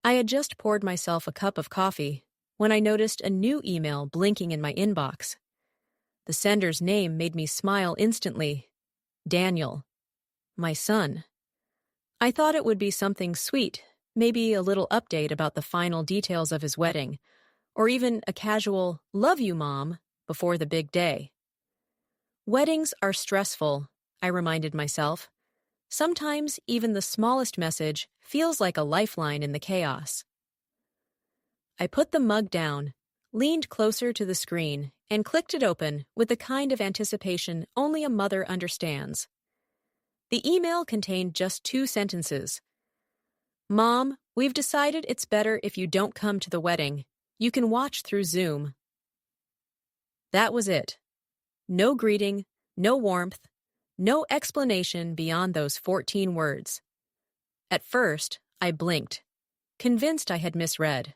I had just poured myself a cup of coffee when I noticed a new email blinking in my inbox. The sender's name made me smile instantly. Daniel, my son. I thought it would be something sweet, maybe a little update about the final details of his wedding, or even a casual, "Love you, Mom," before the big day. Weddings are stressful, I reminded myself. Sometimes even the smallest message feels like a lifeline in the chaos. I put the mug down, leaned closer to the screen, and clicked it open with the kind of anticipation only a mother understands. The email contained just 2 sentences. "Mom, we've decided it's better if you don't come to the wedding. You can watch through Zoom." That was it. No greeting, no warmth, no explanation beyond those 14 words. At first, I blinked, convinced I had misread.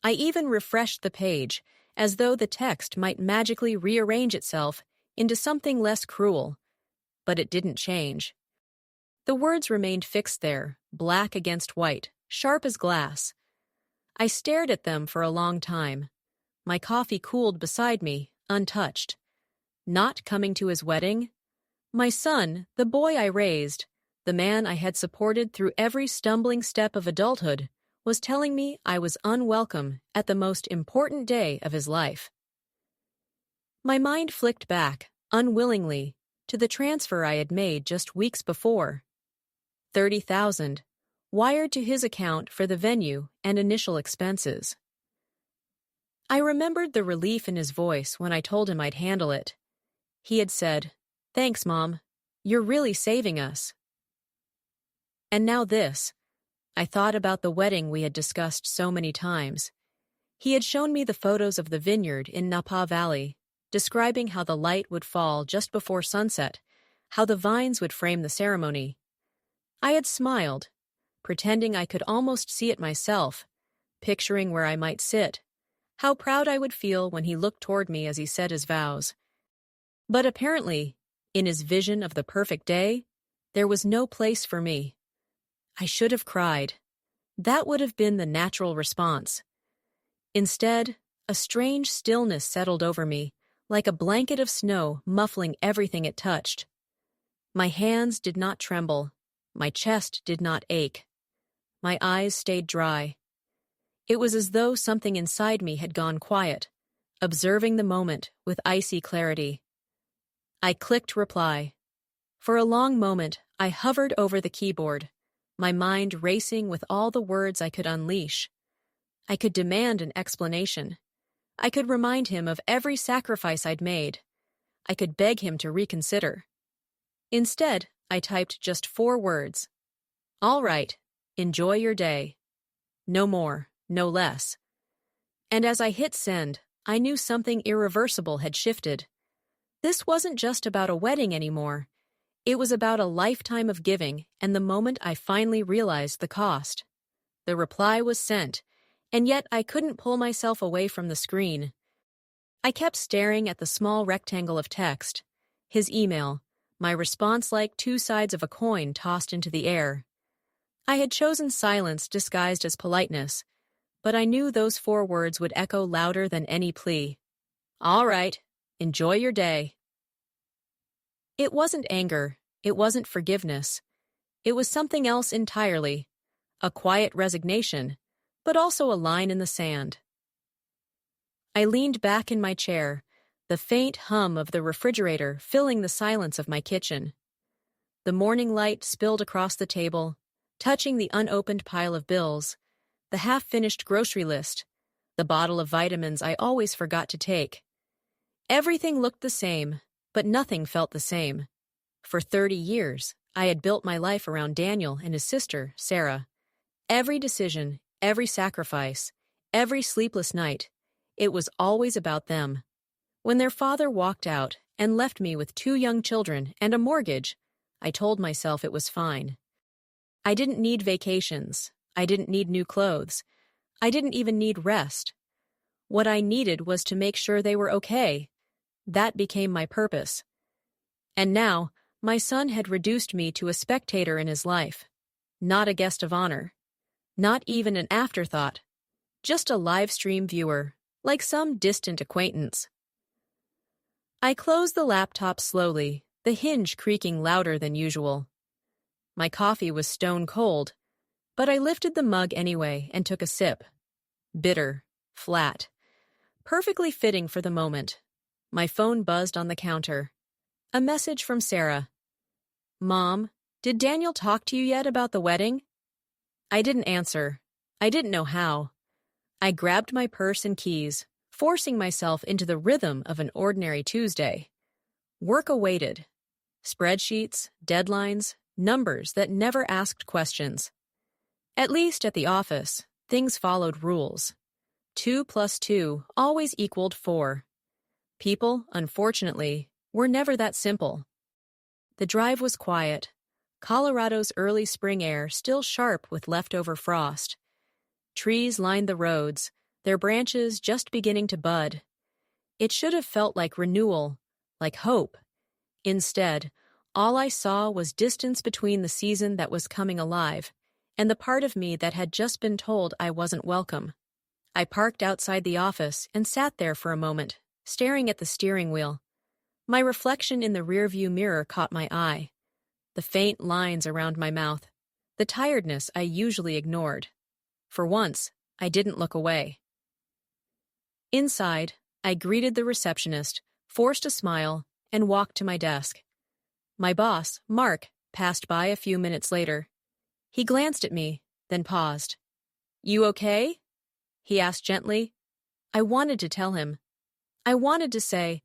I even refreshed the page, as though the text might magically rearrange itself into something less cruel. But it didn't change. The words remained fixed there, black against white, sharp as glass. I stared at them for a long time. My coffee cooled beside me, untouched. Not coming to his wedding? My son, the boy I raised, the man I had supported through every stumbling step of adulthood, was telling me I was unwelcome at the most important day of his life. My mind flicked back, unwillingly, to the transfer I had made just weeks before. 30,000, wired to his account for the venue and initial expenses. I remembered the relief in his voice when I told him I'd handle it. He had said, "Thanks, Mom. You're really saving us." And now this. I thought about the wedding we had discussed so many times. He had shown me the photos of the vineyard in Napa Valley, describing how the light would fall just before sunset, how the vines would frame the ceremony. I had smiled, pretending I could almost see it myself, picturing where I might sit, how proud I would feel when he looked toward me as he said his vows. But apparently, in his vision of the perfect day, there was no place for me. I should have cried. That would have been the natural response. Instead, a strange stillness settled over me, like a blanket of snow muffling everything it touched. My hands did not tremble. My chest did not ache. My eyes stayed dry. It was as though something inside me had gone quiet, observing the moment with icy clarity. I clicked reply. For a long moment, I hovered over the keyboard, my mind racing with all the words I could unleash. I could demand an explanation. I could remind him of every sacrifice I'd made. I could beg him to reconsider. Instead, I typed just 4 words. "All right, enjoy your day." No more, no less. And as I hit send, I knew something irreversible had shifted. This wasn't just about a wedding anymore. It was about a lifetime of giving, and the moment I finally realized the cost. The reply was sent, and yet I couldn't pull myself away from the screen. I kept staring at the small rectangle of text, his email, my response like 2 sides of a coin tossed into the air. I had chosen silence disguised as politeness, but I knew those 4 words would echo louder than any plea. "All right, enjoy your day." It wasn't anger, it wasn't forgiveness. It was something else entirely, a quiet resignation, but also a line in the sand. I leaned back in my chair, the faint hum of the refrigerator filling the silence of my kitchen. The morning light spilled across the table, touching the unopened pile of bills, the half-finished grocery list, the bottle of vitamins I always forgot to take. Everything looked the same, but nothing felt the same. For 30 years, I had built my life around Daniel and his sister, Sarah. Every decision, every sacrifice, every sleepless night, it was always about them. When their father walked out and left me with 2 young children and a mortgage, I told myself it was fine. I didn't need vacations. I didn't need new clothes. I didn't even need rest. What I needed was to make sure they were okay. That became my purpose. And now, my son had reduced me to a spectator in his life, not a guest of honor. Not even an afterthought, just a live stream viewer, like some distant acquaintance. I closed the laptop slowly, the hinge creaking louder than usual. My coffee was stone cold, but I lifted the mug anyway and took a sip. Bitter, flat, perfectly fitting for the moment. My phone buzzed on the counter. A message from Sarah. "Mom, did Daniel talk to you yet about the wedding?" I didn't answer. I didn't know how. I grabbed my purse and keys, forcing myself into the rhythm of an ordinary Tuesday. Work awaited. Spreadsheets, deadlines, numbers that never asked questions. At least at the office, things followed rules. 2 plus 2 always equaled 4. People, unfortunately, were never that simple. The drive was quiet. Colorado's early spring air still sharp with leftover frost. Trees lined the roads, their branches just beginning to bud. It should have felt like renewal, like hope. Instead, all I saw was distance between the season that was coming alive and the part of me that had just been told I wasn't welcome. I parked outside the office and sat there for a moment, staring at the steering wheel. My reflection in the rearview mirror caught my eye. The faint lines around my mouth, the tiredness I usually ignored. For once, I didn't look away. Inside, I greeted the receptionist, forced a smile, and walked to my desk. My boss, Mark, passed by a few minutes later. He glanced at me, then paused. "You okay?" he asked gently. I wanted to tell him. I wanted to say,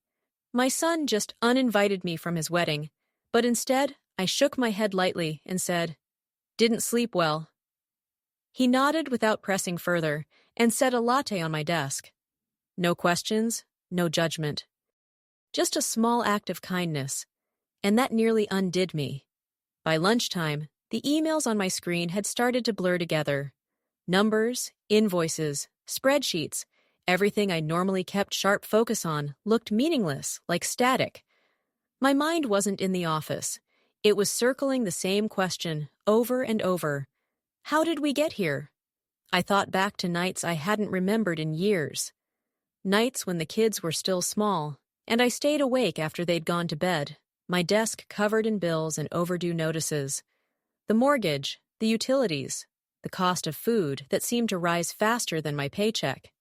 "My son just uninvited me from his wedding," but instead, I shook my head lightly and said, "Didn't sleep well." He nodded without pressing further and set a latte on my desk. No questions, no judgment. Just a small act of kindness, and that nearly undid me. By lunchtime, the emails on my screen had started to blur together. Numbers, invoices, spreadsheets, everything I normally kept sharp focus on looked meaningless, like static. My mind wasn't in the office. It was circling the same question over and over. How did we get here? I thought back to nights I hadn't remembered in years. Nights when the kids were still small, and I stayed awake after they'd gone to bed, my desk covered in bills and overdue notices. The mortgage, the utilities, the cost of food that seemed to rise faster than my paycheck.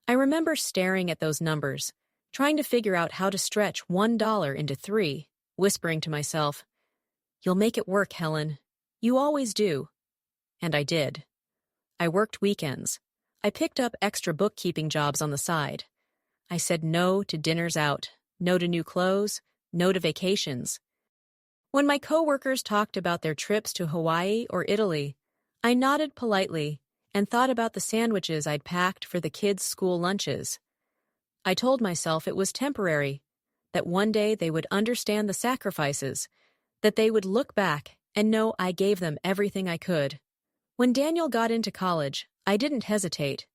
I remember staring at those numbers, trying to figure out how to stretch $1 into 3, whispering to myself, "You'll make it work, Helen. You always do." And I did. I worked weekends. I picked up extra bookkeeping jobs on the side. I said no to dinners out, no to new clothes, no to vacations. When my coworkers talked about their trips to Hawaii or Italy, I nodded politely and thought about the sandwiches I'd packed for the kids' school lunches. I told myself it was temporary, that one day they would understand the sacrifices, that they would look back and know I gave them everything I could. When Daniel got into college, I didn't hesitate.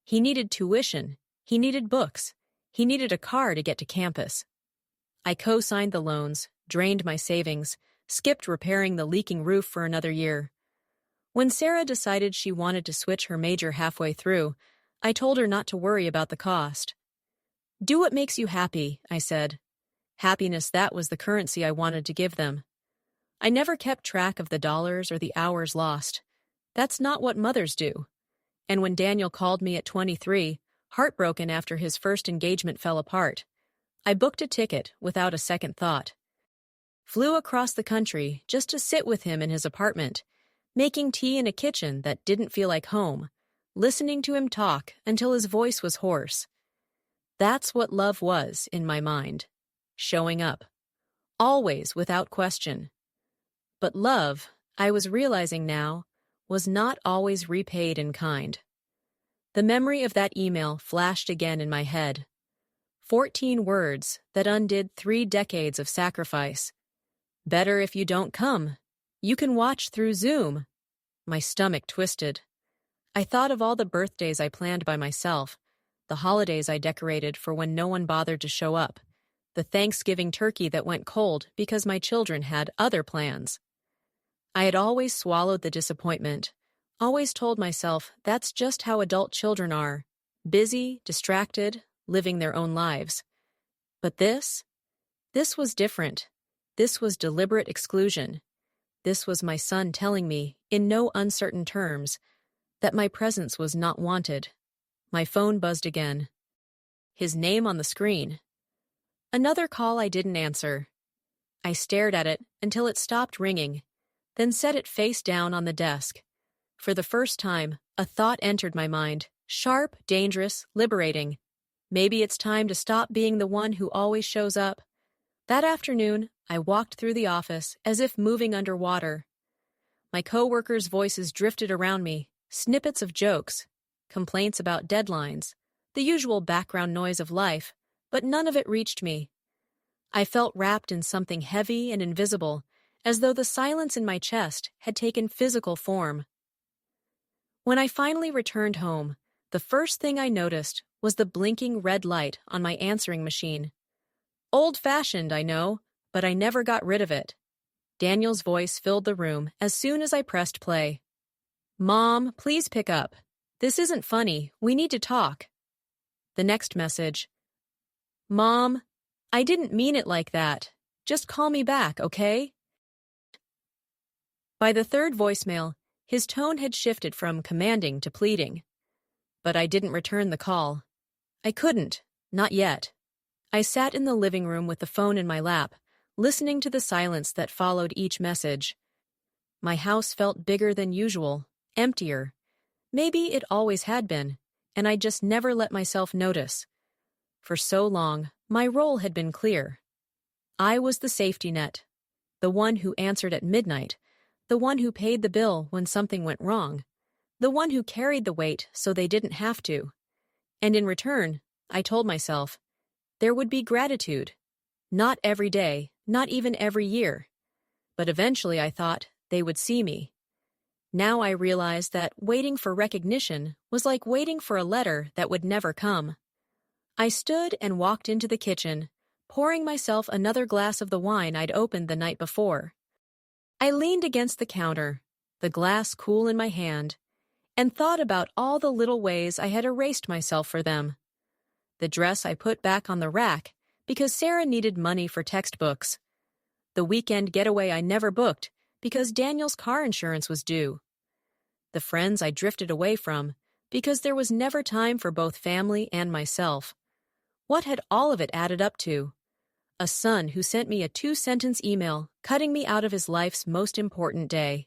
He needed tuition, he needed books, he needed a car to get to campus. I co-signed the loans, drained my savings, skipped repairing the leaking roof for another year. When Sarah decided she wanted to switch her major halfway through, I told her not to worry about the cost. "Do what makes you happy," I said. Happiness, that was the currency I wanted to give them. I never kept track of the dollars or the hours lost. That's not what mothers do. And when Daniel called me at 23, heartbroken after his first engagement fell apart, I booked a ticket without a second thought. Flew across the country just to sit with him in his apartment, making tea in a kitchen that didn't feel like home, listening to him talk until his voice was hoarse. That's what love was in my mind. Showing up. Always without question. But love, I was realizing now, was not always repaid in kind. The memory of that email flashed again in my head. 14 words that undid 3 decades of sacrifice. "Better if you don't come. You can watch through Zoom." My stomach twisted. I thought of all the birthdays I planned by myself, the holidays I decorated for when no one bothered to show up, the Thanksgiving turkey that went cold because my children had other plans. I had always swallowed the disappointment, Always told myself that's just how adult children are, busy, distracted, living their own lives. But this was different. This was deliberate exclusion. This was my son telling me, in no uncertain terms, that my presence was not wanted. My phone buzzed again. His name on the screen. Another call I didn't answer. I stared at it until it stopped ringing, then set it face down on the desk. For the first time, a thought entered my mind, sharp, dangerous, liberating. Maybe it's time to stop being the one who always shows up. That afternoon, I walked through the office as if moving underwater. My coworkers' voices drifted around me, snippets of jokes, complaints about deadlines, the usual background noise of life, but none of it reached me. I felt wrapped in something heavy and invisible, as though the silence in my chest had taken physical form. When I finally returned home, the first thing I noticed was the blinking red light on my answering machine. Old-fashioned, I know, but I never got rid of it. Daniel's voice filled the room as soon as I pressed play. "Mom, please pick up. This isn't funny. We need to talk." The next message. "Mom, I didn't mean it like that. Just call me back, okay?" By the third voicemail, his tone had shifted from commanding to pleading. But I didn't return the call. I couldn't, not yet. I sat in the living room with the phone in my lap, listening to the silence that followed each message. My house felt bigger than usual, emptier. Maybe it always had been, and I just never let myself notice. For so long, my role had been clear. I was the safety net, the one who answered at midnight, the one who paid the bill when something went wrong, the one who carried the weight so they didn't have to. And in return, I told myself, there would be gratitude. Not every day, not even every year. But eventually I thought they would see me. Now I realized that waiting for recognition was like waiting for a letter that would never come. I stood and walked into the kitchen, pouring myself another glass of the wine I'd opened the night before. I leaned against the counter, the glass cool in my hand, and thought about all the little ways I had erased myself for them. The dress I put back on the rack because Sarah needed money for textbooks. The weekend getaway I never booked because Daniel's car insurance was due. The friends I drifted away from because there was never time for both family and myself. What had all of it added up to? A son who sent me a 2-sentence email cutting me out of his life's most important day.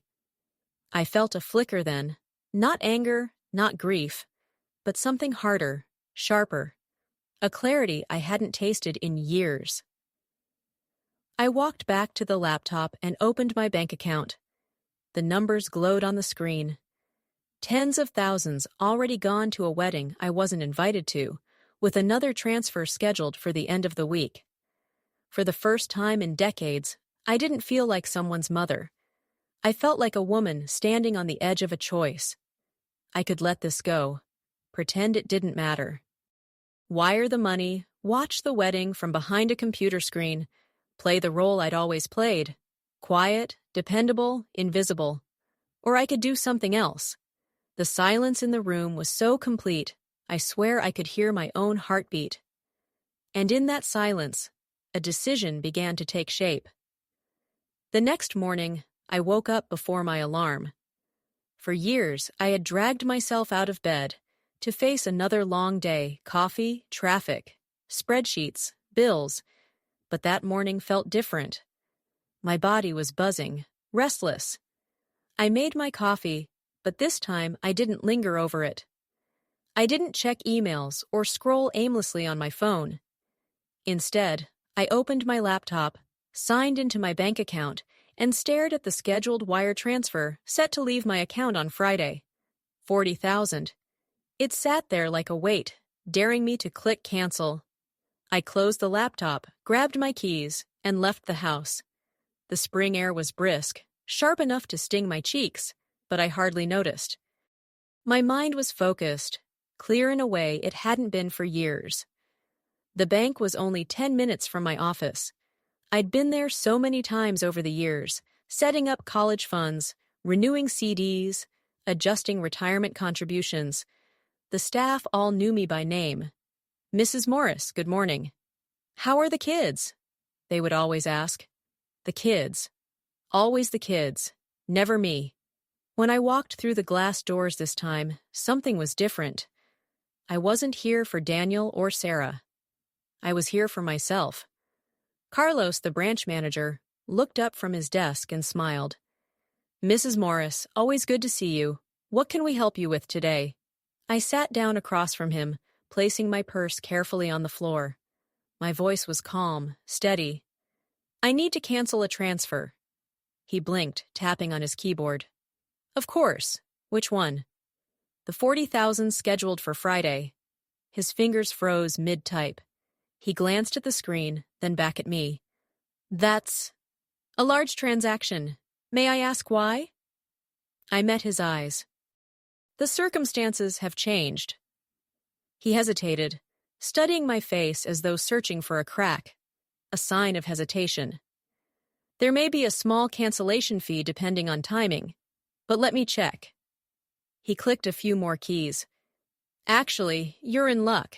I felt a flicker then, not anger, not grief, but something harder, sharper. A clarity I hadn't tasted in years. I walked back to the laptop and opened my bank account. The numbers glowed on the screen. Tens of thousands already gone to a wedding I wasn't invited to, with another transfer scheduled for the end of the week. For the first time in decades, I didn't feel like someone's mother. I felt like a woman standing on the edge of a choice. I could let this go, pretend it didn't matter. Wire the money, watch the wedding from behind a computer screen, play the role I'd always played, quiet, dependable, invisible. Or I could do something else. The silence in the room was so complete, I swear I could hear my own heartbeat. And in that silence, a decision began to take shape. The next morning, I woke up before my alarm. For years, I had dragged myself out of bed to face another long day, coffee, traffic, spreadsheets, bills, but that morning felt different. My body was buzzing, restless. I made my coffee, but this time I didn't linger over it. I didn't check emails or scroll aimlessly on my phone. Instead, I opened my laptop, signed into my bank account, and stared at the scheduled wire transfer set to leave my account on Friday. $40,000. It sat there like a weight, daring me to click cancel. I closed the laptop, grabbed my keys, and left the house. The spring air was brisk, sharp enough to sting my cheeks, but I hardly noticed. My mind was focused, clear in a way it hadn't been for years. The bank was only 10 minutes from my office. I'd been there so many times over the years, setting up college funds, renewing CDs, adjusting retirement contributions. The staff all knew me by name. "Mrs. Morris, good morning." "How are the kids?" they would always ask. The kids. Always the kids. Never me. When I walked through the glass doors this time, something was different. I wasn't here for Daniel or Sarah. I was here for myself. Carlos, the branch manager, looked up from his desk and smiled. "Mrs. Morris, always good to see you. What can we help you with today?" I sat down across from him, placing my purse carefully on the floor. My voice was calm, steady. "I need to cancel a transfer." He blinked, tapping on his keyboard. "Of course. Which one?" "The 40,000 scheduled for Friday." His fingers froze mid-type. He glanced at the screen, then back at me. "That's a large transaction. May I ask why?" I met his eyes. "The circumstances have changed." He hesitated, studying my face as though searching for a crack, a sign of hesitation. "There may be a small cancellation fee depending on timing, but let me check." He clicked a few more keys. "Actually, you're in luck.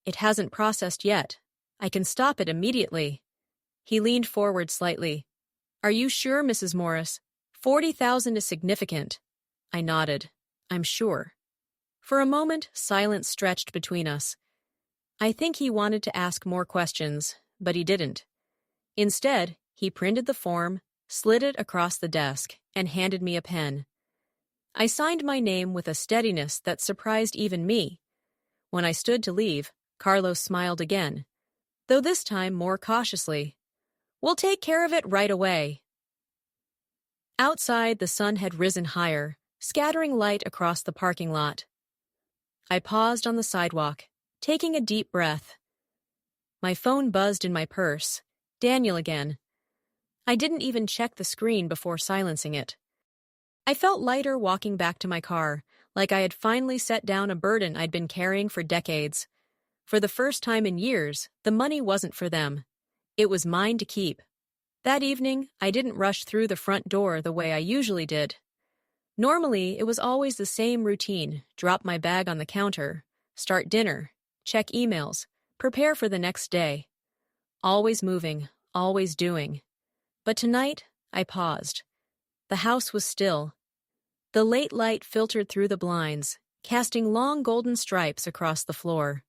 It hasn't processed yet. I can stop it immediately." He leaned forward slightly. "Are you sure, Mrs. Morris? 40,000 is significant." I nodded. "I'm sure." For a moment, silence stretched between us. I think he wanted to ask more questions, but he didn't. Instead, he printed the form, slid it across the desk, and handed me a pen. I signed my name with a steadiness that surprised even me. When I stood to leave, Carlos smiled again, though this time more cautiously. "We'll take care of it right away." Outside, the sun had risen higher, scattering light across the parking lot. I paused on the sidewalk, taking a deep breath. My phone buzzed in my purse. Daniel again. I didn't even check the screen before silencing it. I felt lighter walking back to my car, like I had finally set down a burden I'd been carrying for decades. For the first time in years, the money wasn't for them. It was mine to keep. That evening, I didn't rush through the front door the way I usually did. Normally, it was always the same routine: drop my bag on the counter, start dinner, check emails, prepare for the next day. Always moving, always doing. But tonight, I paused. The house was still. The late light filtered through the blinds, casting long golden stripes across the floor.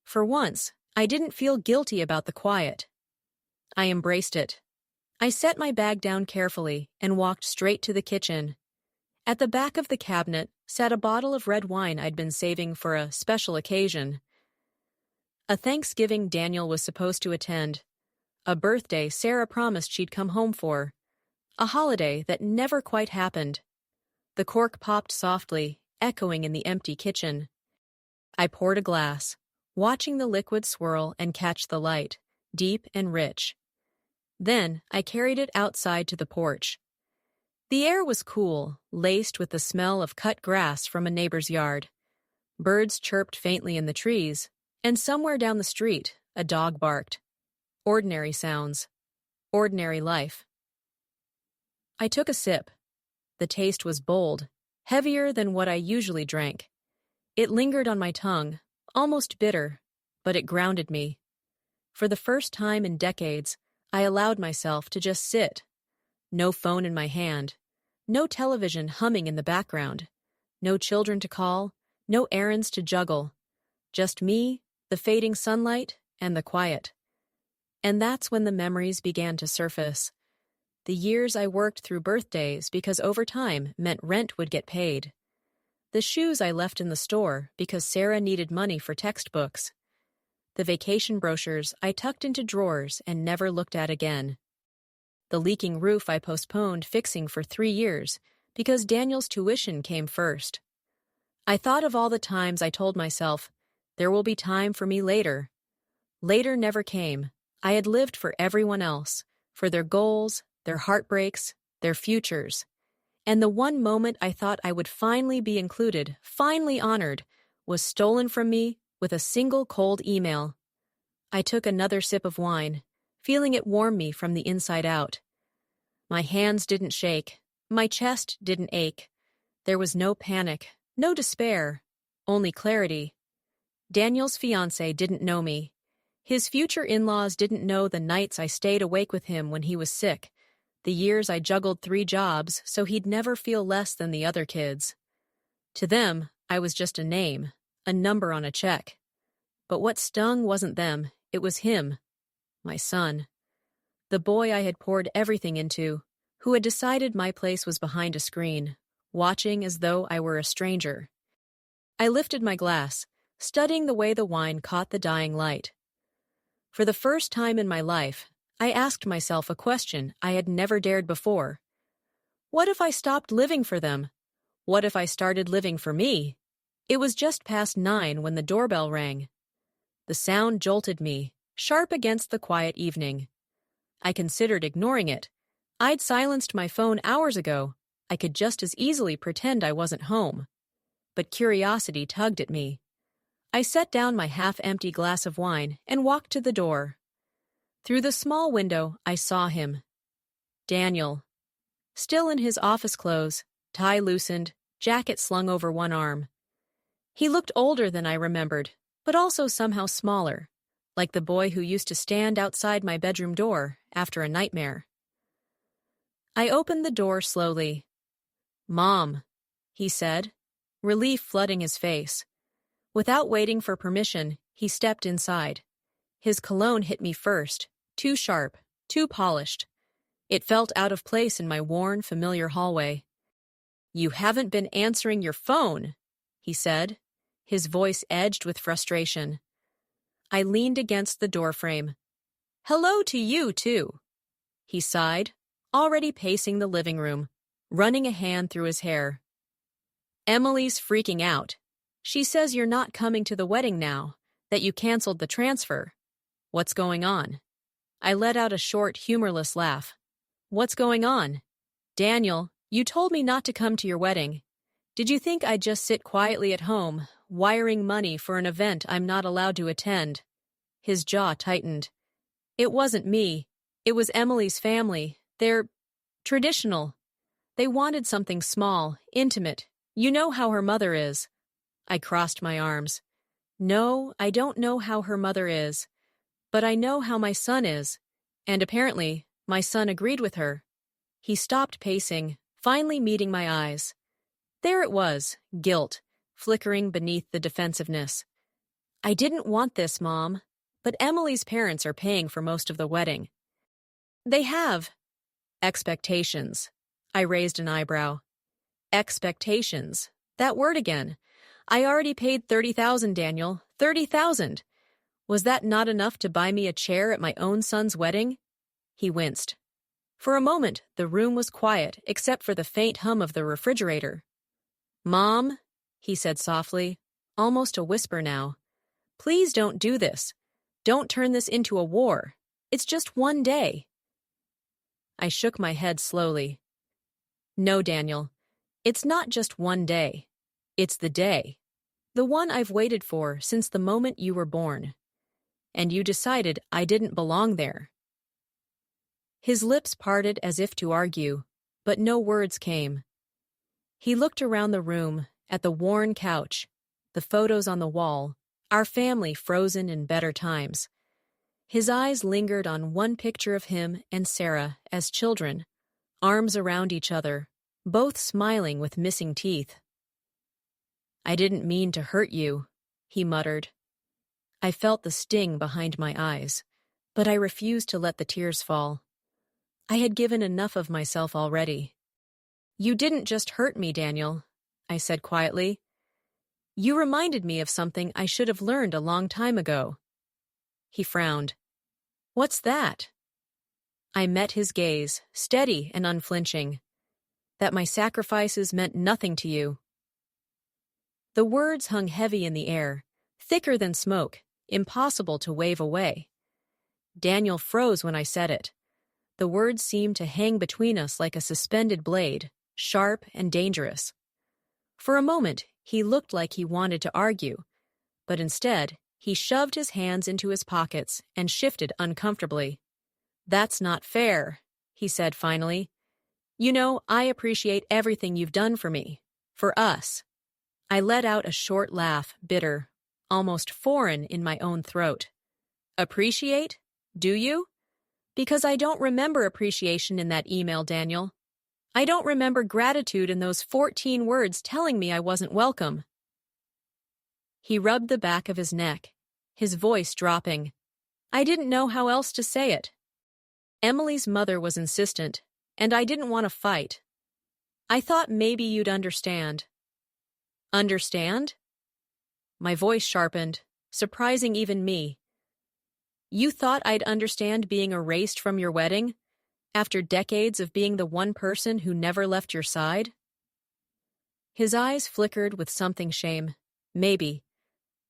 For once, I didn't feel guilty about the quiet. I embraced it. I set my bag down carefully and walked straight to the kitchen. At the back of the cabinet sat a bottle of red wine I'd been saving for a special occasion. A Thanksgiving Daniel was supposed to attend. A birthday Sarah promised she'd come home for. A holiday that never quite happened. The cork popped softly, echoing in the empty kitchen. I poured a glass, watching the liquid swirl and catch the light, deep and rich. Then I carried it outside to the porch. The air was cool, laced with the smell of cut grass from a neighbor's yard. Birds chirped faintly in the trees, and somewhere down the street, a dog barked. Ordinary sounds. Ordinary life. I took a sip. The taste was bold, heavier than what I usually drank. It lingered on my tongue, almost bitter, but it grounded me. For the first time in decades, I allowed myself to just sit. No phone in my hand. No television humming in the background. No children to call. No errands to juggle. Just me, the fading sunlight, and the quiet. And that's when the memories began to surface. The years I worked through birthdays because overtime meant rent would get paid. The shoes I left in the store because Sarah needed money for textbooks. The vacation brochures I tucked into drawers and never looked at again. The leaking roof I postponed fixing for 3 years because Daniel's tuition came first. I thought of all the times I told myself, there will be time for me later. Later never came. I had lived for everyone else, for their goals, their heartbreaks, their futures. And the one moment I thought I would finally be included, finally honored, was stolen from me with a single cold email. I took another sip of wine, feeling it warm me from the inside out. My hands didn't shake. My chest didn't ache. There was no panic, no despair, only clarity. Daniel's fiancé didn't know me. His future in-laws didn't know the nights I stayed awake with him when he was sick, the years I juggled 3 jobs so he'd never feel less than the other kids. To them, I was just a name, a number on a check. But what stung wasn't them, it was him, my son. The boy I had poured everything into, who had decided my place was behind a screen, watching as though I were a stranger. I lifted my glass, studying the way the wine caught the dying light. For the first time in my life, I asked myself a question I had never dared before. What if I stopped living for them? What if I started living for me? It was just past 9 when the doorbell rang. The sound jolted me, sharp against the quiet evening. I considered ignoring it. I'd silenced my phone hours ago. I could just as easily pretend I wasn't home. But curiosity tugged at me. I set down my half-empty glass of wine and walked to the door. Through the small window, I saw him. Daniel. Still in his office clothes, tie loosened, jacket slung over one arm. He looked older than I remembered, but also somehow smaller, like the boy who used to stand outside my bedroom door after a nightmare. I opened the door slowly. "Mom," he said, relief flooding his face. Without waiting for permission, he stepped inside. His cologne hit me first, too sharp, too polished. It felt out of place in my worn, familiar hallway. "You haven't been answering your phone," he said, his voice edged with frustration. I leaned against the doorframe. "Hello to you, too," he sighed, already pacing the living room, running a hand through his hair. "Emily's freaking out. She says you're not coming to the wedding now, that you canceled the transfer. What's going on?" I let out a short, humorless laugh. "What's going on? Daniel, you told me not to come to your wedding. Did you think I'd just sit quietly at home, wiring money for an event I'm not allowed to attend?" His jaw tightened. "It wasn't me. It was Emily's family. They're traditional. They wanted something small, intimate. You know how her mother is." I crossed my arms. "No, I don't know how her mother is. But I know how my son is. And apparently, my son agreed with her." He stopped pacing, finally meeting my eyes. There it was, guilt, flickering beneath the defensiveness. "I didn't want this, Mom. But Emily's parents are paying for most of the wedding." "They have." "Expectations." I raised an eyebrow. "Expectations. That word again. I already paid $30,000, Daniel. $30,000. Was that not enough to buy me a chair at my own son's wedding?" He winced. For a moment, the room was quiet except for the faint hum of the refrigerator. "Mom," he said softly, almost a whisper now, "please don't do this. Don't turn this into a war. It's just one day." I shook my head slowly. "No, Daniel. It's not just one day. It's the day. The one I've waited for since the moment you were born. And you decided I didn't belong there." His lips parted as if to argue, but no words came. He looked around the room, at the worn couch, the photos on the wall, our family frozen in better times. His eyes lingered on one picture of him and Sarah as children, arms around each other, both smiling with missing teeth. "I didn't mean to hurt you," he muttered. I felt the sting behind my eyes, but I refused to let the tears fall. I had given enough of myself already. "You didn't just hurt me, Daniel," I said quietly. "You reminded me of something I should have learned a long time ago." He frowned. "What's that?" I met his gaze, steady and unflinching. "That my sacrifices meant nothing to you." The words hung heavy in the air, thicker than smoke, impossible to wave away. Daniel froze when I said it. The words seemed to hang between us like a suspended blade, sharp and dangerous. For a moment, he looked like he wanted to argue, but instead, he shoved his hands into his pockets and shifted uncomfortably. "That's not fair," he said finally. "You know, I appreciate everything you've done for me. For us. I let out a short laugh, bitter, almost foreign in my own throat. Appreciate? Do you? Because I don't remember appreciation in that email, Daniel. I don't remember gratitude in those 14 words telling me I wasn't welcome. He rubbed the back of his neck, his voice dropping. I didn't know how else to say it. Emily's mother was insistent, and I didn't want to fight. I thought maybe you'd understand. Understand? My voice sharpened, surprising even me. You thought I'd understand being erased from your wedding, after decades of being the one person who never left your side? His eyes flickered with something shame, maybe,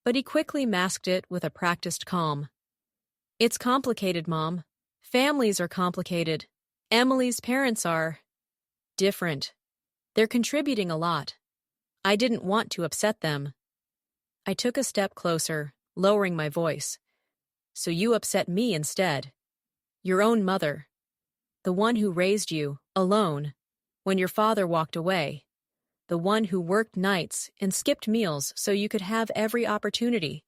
but he quickly masked it with a practiced calm. It's complicated, Mom. Families are complicated. Emily's parents are different. They're contributing a lot. I didn't want to upset them. I took a step closer, lowering my voice. So you upset me instead. Your own mother. The one who raised you, alone, when your father walked away. The one who worked nights and skipped meals so you could have every opportunity.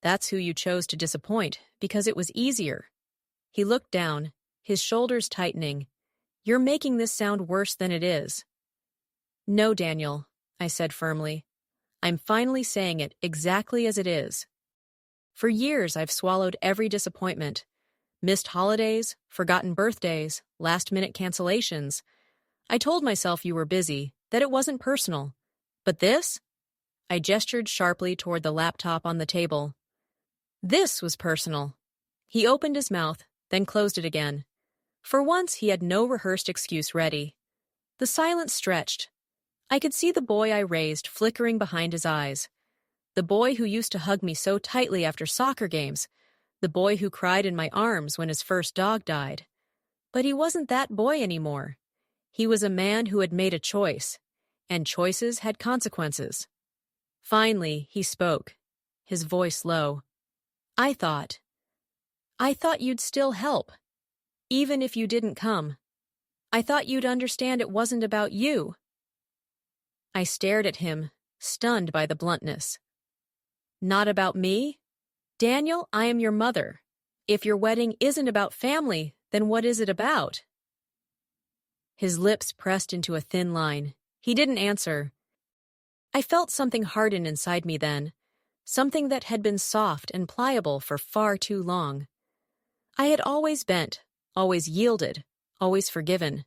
That's who you chose to disappoint, because it was easier. He looked down, his shoulders tightening. You're making this sound worse than it is. No, Daniel, I said firmly. I'm finally saying it exactly as it is. For years I've swallowed every disappointment. Missed holidays, forgotten birthdays, last-minute cancellations. I told myself you were busy, that it wasn't personal. But this? I gestured sharply toward the laptop on the table. This was personal. He opened his mouth, then closed it again. For once he had no rehearsed excuse ready. The silence stretched. I could see the boy I raised flickering behind his eyes. The boy who used to hug me so tightly after soccer games. The boy who cried in my arms when his first dog died. But he wasn't that boy anymore. He was a man who had made a choice, and choices had consequences. Finally, he spoke, his voice low. I thought you'd still help, even if you didn't come. I thought you'd understand it wasn't about you. I stared at him, stunned by the bluntness. Not about me? Daniel, I am your mother. If your wedding isn't about family, then what is it about? His lips pressed into a thin line. He didn't answer. I felt something harden inside me then, something that had been soft and pliable for far too long. I had always bent, always yielded, always forgiven.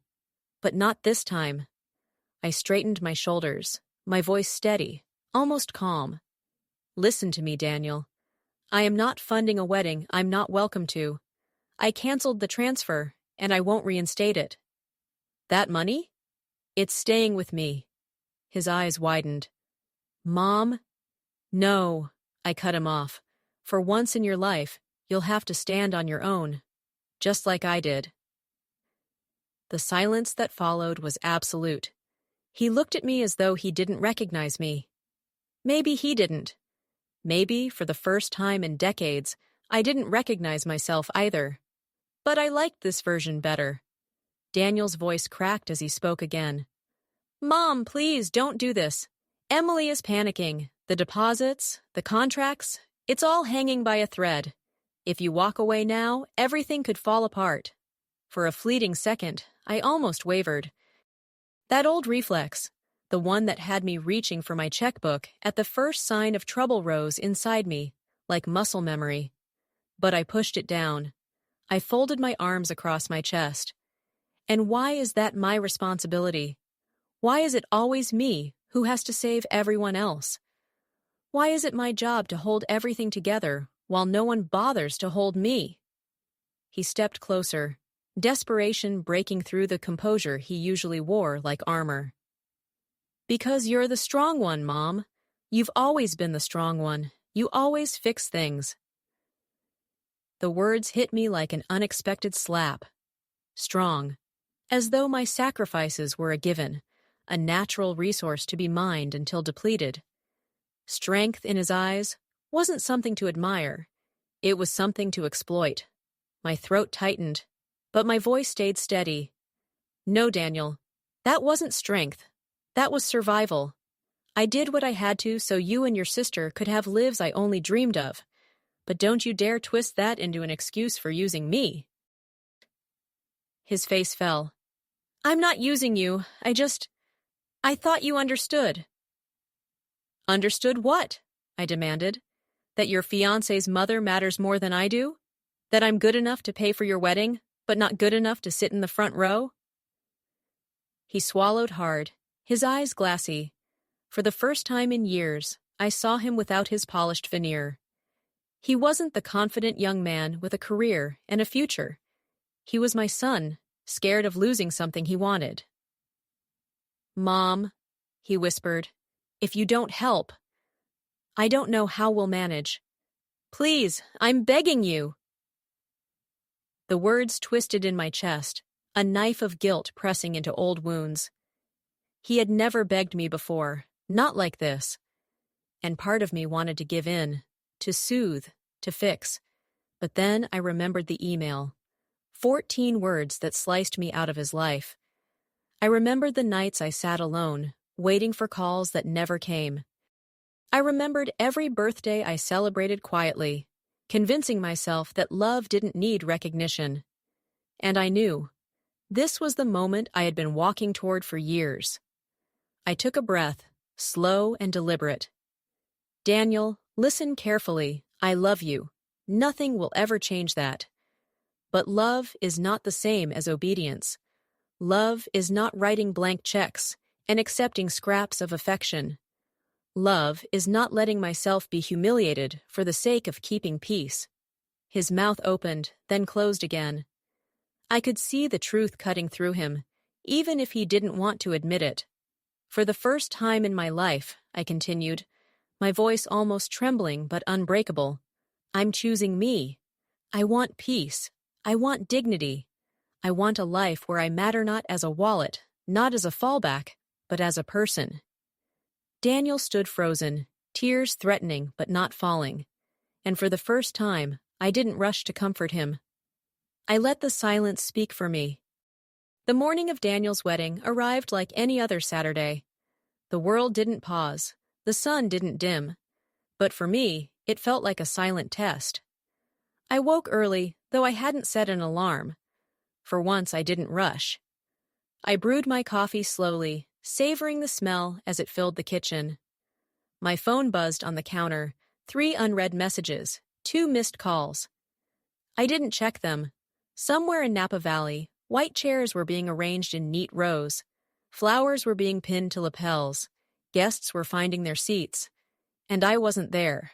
But not this time. I straightened my shoulders, my voice steady, almost calm. Listen to me, Daniel. I am not funding a wedding I'm not welcome to. I canceled the transfer, and I won't reinstate it. That money? It's staying with me. His eyes widened. Mom? No, I cut him off. For once in your life, you'll have to stand on your own, just like I did. The silence that followed was absolute. He looked at me as though he didn't recognize me. Maybe he didn't. Maybe, for the first time in decades, I didn't recognize myself either. But I liked this version better. Daniel's voice cracked as he spoke again. Mom, please don't do this. Emily is panicking. The deposits, the contracts, it's all hanging by a thread. If you walk away now, everything could fall apart. For a fleeting second, I almost wavered. That old reflex, the one that had me reaching for my checkbook at the first sign of trouble rose inside me, like muscle memory. But I pushed it down. I folded my arms across my chest. And why is that my responsibility? Why is it always me who has to save everyone else? Why is it my job to hold everything together while no one bothers to hold me? He stepped closer, desperation breaking through the composure he usually wore like armor. Because you're the strong one, Mom. You've always been the strong one. You always fix things. The words hit me like an unexpected slap. Strong. As though my sacrifices were a given, a natural resource to be mined until depleted. Strength in his eyes wasn't something to admire. It was something to exploit. My throat tightened, but my voice stayed steady. No, Daniel, that wasn't strength. That was survival. I did what I had to so you and your sister could have lives I only dreamed of. But don't you dare twist that into an excuse for using me. His face fell. I'm not using you. I thought you understood. Understood what? I demanded. That your fiancé's mother matters more than I do? That I'm good enough to pay for your wedding, but not good enough to sit in the front row? He swallowed hard, his eyes glassy. For the first time in years, I saw him without his polished veneer. He wasn't the confident young man with a career and a future. He was my son, scared of losing something he wanted. Mom, he whispered, if you don't help, I don't know how we'll manage. Please, I'm begging you. The words twisted in my chest, a knife of guilt pressing into old wounds. He had never begged me before, not like this. And part of me wanted to give in, to soothe, to fix. But then I remembered the email. 14 words that sliced me out of his life. I remembered the nights I sat alone, waiting for calls that never came. I remembered every birthday I celebrated quietly, convincing myself that love didn't need recognition. And I knew. This was the moment I had been walking toward for years. I took a breath, slow and deliberate. Daniel, listen carefully. I love you. Nothing will ever change that. But love is not the same as obedience. Love is not writing blank checks and accepting scraps of affection. Love is not letting myself be humiliated for the sake of keeping peace. His mouth opened, then closed again. I could see the truth cutting through him, even if he didn't want to admit it. For the first time in my life, I continued, my voice almost trembling but unbreakable, I'm choosing me. I want peace. I want dignity. I want a life where I matter not as a wallet, not as a fallback, but as a person. Daniel stood frozen, tears threatening but not falling. And for the first time, I didn't rush to comfort him. I let the silence speak for me. The morning of Daniel's wedding arrived like any other Saturday. The world didn't pause. The sun didn't dim. But for me, it felt like a silent test. I woke early, though I hadn't set an alarm. For once, I didn't rush. I brewed my coffee slowly, savoring the smell as it filled the kitchen. My phone buzzed on the counter, 3 unread messages, 2 missed calls. I didn't check them. Somewhere in Napa Valley, white chairs were being arranged in neat rows. Flowers were being pinned to lapels. Guests were finding their seats. And I wasn't there.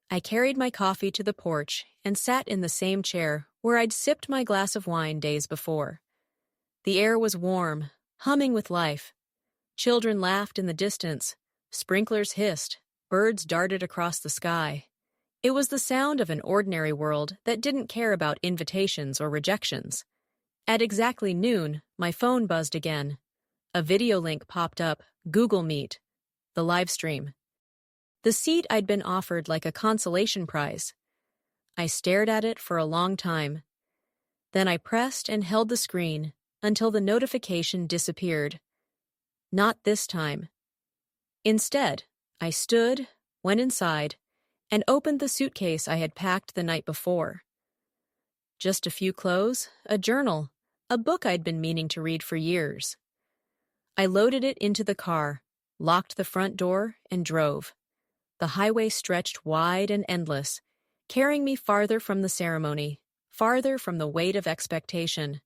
I carried my coffee to the porch and sat in the same chair where I'd sipped my glass of wine days before. The air was warm, humming with life. Children laughed in the distance. Sprinklers hissed. Birds darted across the sky. It was the sound of an ordinary world that didn't care about invitations or rejections. At exactly noon, my phone buzzed again. A video link popped up, Google Meet, the live stream. The seat I'd been offered like a consolation prize. I stared at it for a long time. Then I pressed and held the screen until the notification disappeared. Not this time. Instead, I stood, went inside, and opened the suitcase I had packed the night before. Just a few clothes, a journal, a book I'd been meaning to read for years. I loaded it into the car, locked the front door, and drove. The highway stretched wide and endless, carrying me farther from the ceremony, farther from the weight of expectation.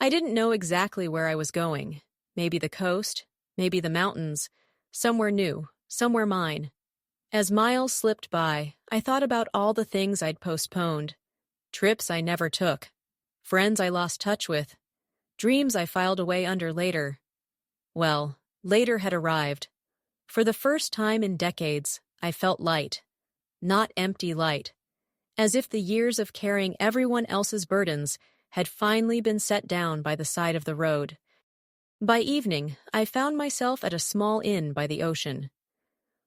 I didn't know exactly where I was going. Maybe the coast, maybe the mountains, somewhere new, somewhere mine. As miles slipped by, I thought about all the things I'd postponed. Trips I never took. Friends I lost touch with. Dreams I filed away under later. Well, later had arrived. For the first time in decades, I felt light. Not empty light. As if the years of carrying everyone else's burdens had finally been set down by the side of the road. By evening, I found myself at a small inn by the ocean.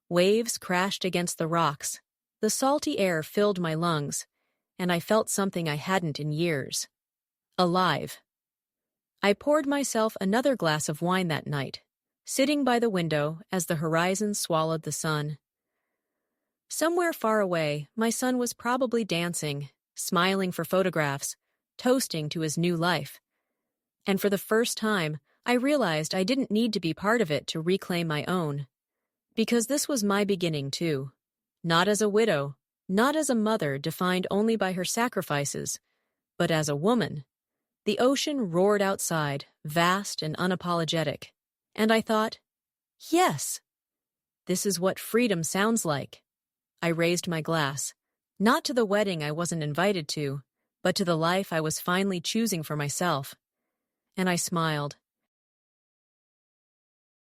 Waves crashed against the rocks. The salty air filled my lungs, and I felt something I hadn't in years. Alive. I poured myself another glass of wine that night, sitting by the window as the horizon swallowed the sun. Somewhere far away, my son was probably dancing, smiling for photographs, toasting to his new life. And for the first time, I realized I didn't need to be part of it to reclaim my own. Because this was my beginning, too. Not as a widow, not as a mother defined only by her sacrifices, but as a woman. The ocean roared outside, vast and unapologetic. And I thought, yes, this is what freedom sounds like. I raised my glass, not to the wedding I wasn't invited to, but to the life I was finally choosing for myself. And I smiled.